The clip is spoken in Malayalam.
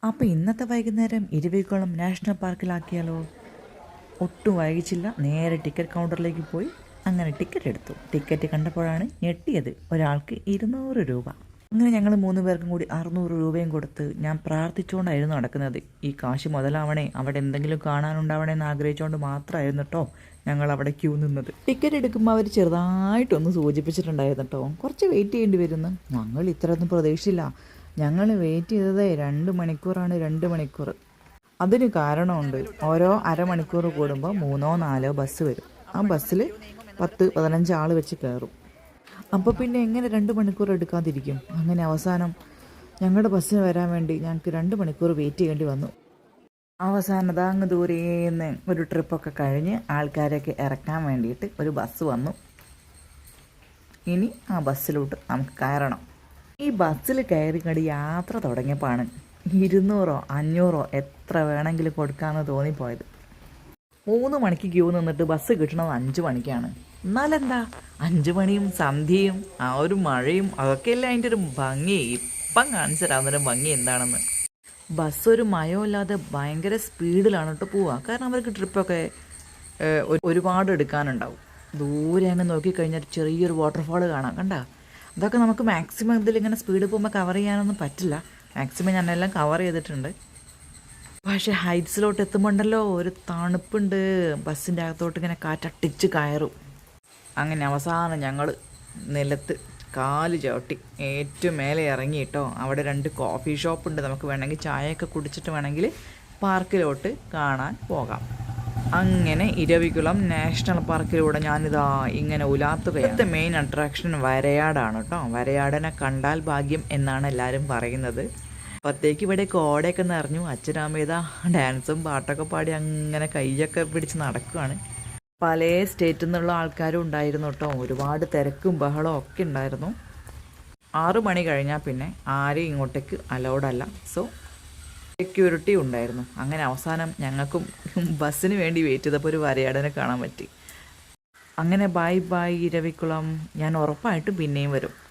അപ്പോൾ ഇന്നത്തെ വൈകുന്നേരം ഇരവികുളം നാഷണൽ പാർക്കിലാക്കിയാലോ? ഒട്ടും വൈകിച്ചില്ല, നേരെ ടിക്കറ്റ് കൗണ്ടറിലേക്ക് പോയി അങ്ങനെ ടിക്കറ്റ് എടുത്തു. ടിക്കറ്റ് കണ്ടപ്പോഴാണ് ഞെട്ടിയത്. ഒരാൾക്ക് 200 രൂപ. അങ്ങനെ ഞങ്ങൾ 3 പേർക്കും കൂടി 600 രൂപയും കൊടുത്ത് ഞാൻ പ്രാർത്ഥിച്ചുകൊണ്ടായിരുന്നു നടക്കുന്നത്. ഈ കാശ് മുതലാവണേ, അവിടെ എന്തെങ്കിലും കാണാനുണ്ടാവണേ എന്ന് ആഗ്രഹിച്ചുകൊണ്ട് മാത്രമായിരുന്നു കേട്ടോ ഞങ്ങൾ അവിടെ ക്യൂ നിന്നത്. ടിക്കറ്റ് എടുക്കുമ്പോൾ അവർ ചെറുതായിട്ടൊന്ന് സൂചിപ്പിച്ചിട്ടുണ്ടായിരുന്നു കേട്ടോ, കുറച്ച് വെയിറ്റ് ചെയ്യേണ്ടി വരുന്നു. ഞങ്ങൾ ഇത്രയൊന്നും പ്രതീക്ഷിച്ചില്ല. ഞങ്ങൾ വെയിറ്റ് ചെയ്തത് 2 മണിക്കൂറാണ്. 2 മണിക്കൂർ. അതിന് കാരണമുണ്ട്. ഓരോ അരമണിക്കൂർ കൂടുമ്പോൾ 3-4 ബസ് വരും. ആ ബസ്സിൽ 10-15 ആൾ വെച്ച് കയറും. അപ്പോൾ പിന്നെ എങ്ങനെ 2 മണിക്കൂർ എടുക്കാതിരിക്കും? അങ്ങനെ അവസാനം ഞങ്ങളുടെ ബസ്സിന് വരാൻ വേണ്ടി ഞങ്ങൾക്ക് 2 മണിക്കൂർ വെയിറ്റ് ചെയ്യേണ്ടി വന്നു. അവസാനം അങ്ങ് ദൂരേന്ന് ഒരു ട്രിപ്പൊക്കെ കഴിഞ്ഞ് ആൾക്കാരെയൊക്കെ ഇറക്കാൻ വേണ്ടിയിട്ട് ഒരു ബസ് വന്നു. ഇനി ആ ബസ്സിലോട്ട് നമുക്ക് കയറണം. ഈ ബസ്സിൽ കയറി കണ്ട് യാത്ര തുടങ്ങിയപ്പോഴാണ് 200-500 എത്ര വേണമെങ്കിലും കൊടുക്കാമെന്ന് തോന്നിപ്പോയത്. 3 മണിക്ക് ക്യൂ നിന്നിട്ട് ബസ് കിട്ടണത് 5 മണിക്കാണ്. എന്നാലെന്താ, 5 മണിയും സന്ധ്യയും ആ ഒരു മഴയും അതൊക്കെയല്ലേ അതിൻ്റെ ഒരു ഭംഗി. ഇപ്പം കാണിച്ചു തരാവുന്നൊരു ഭംഗി എന്താണെന്ന്. ബസ് ഒരു മയമില്ലാതെ ഭയങ്കര സ്പീഡിലാണ് കേട്ടോ പോവുക. കാരണം അവർക്ക് ട്രിപ്പൊക്കെ ഒരുപാട് എടുക്കാനുണ്ടാവും. ദൂരെ അങ്ങ് നോക്കിക്കഴിഞ്ഞാൽ ചെറിയൊരു വാട്ടർഫാൾ കാണാം. കണ്ട, അതൊക്കെ നമുക്ക് മാക്സിമം ഇതിലിങ്ങനെ സ്പീഡ് പോകുമ്പോൾ കവർ ചെയ്യാനൊന്നും പറ്റില്ല. മാക്സിമം ഞാനെല്ലാം കവർ ചെയ്തിട്ടുണ്ട്. പക്ഷേ ഹൈറ്റ്സിലോട്ട് എത്തുമ്പോണ്ടല്ലോ ഒരു തണുപ്പുണ്ട്. ബസ്സിൻ്റെ അകത്തോട്ട് ഇങ്ങനെ കാറ്റട്ടിച്ച് കയറും. അങ്ങനെ അവസാനം ഞങ്ങൾ നിലത്ത് കാല് ചവിട്ടി ഏറ്റവും മേലെ ഇറങ്ങി കേട്ടോ. അവിടെ 2 കോഫി ഷോപ്പുണ്ട്. നമുക്ക് വേണമെങ്കിൽ ചായയൊക്കെ കുടിച്ചിട്ട് വേണമെങ്കിൽ പാർക്കിലോട്ട് കാണാൻ പോകാം. അങ്ങനെ ഇരവികുളം നാഷണൽ പാർക്കിലൂടെ ഞാനിതാ ഇങ്ങനെ ഉലാത്തുകയാണ്. ഇവിടുത്തെ മെയിൻ അട്രാക്ഷൻ വരയാടാണ് കേട്ടോ. വരയാടനെ കണ്ടാൽ ഭാഗ്യം എന്നാണ് എല്ലാവരും പറയുന്നത്. അപ്പോഴത്തേക്ക് ഇവിടെ കോടയൊക്കെ നിറഞ്ഞു. അച്ഛനമ്മ ഇതാ ഡാൻസും പാട്ടൊക്കെ പാടി അങ്ങനെ കൈയൊക്കെ പിടിച്ച് നടക്കുകയാണ്. പല സ്റ്റേറ്റിൽ നിന്നുള്ള ആൾക്കാരും ഉണ്ടായിരുന്നു കേട്ടോ. ഒരുപാട് തിരക്കും ബഹളവും ഒക്കെ ഉണ്ടായിരുന്നു. 6 മണി കഴിഞ്ഞാൽ പിന്നെ ആരെയും ഇങ്ങോട്ടേക്ക് അലൗഡല്ല. സോ സെക്യൂരിറ്റി ഉണ്ടായിരുന്നു. അങ്ങനെ അവസാനം ഞങ്ങൾക്കും ബസ്സിന് വേണ്ടി വെയിറ്റ് ചെയ്തപ്പോൾ ഒരു വരയാടനെ കാണാൻ പറ്റി. അങ്ങനെ ബൈ ബൈ ഇരവികുളം. ഞാൻ ഉറപ്പായിട്ടും പിന്നെയും വരും.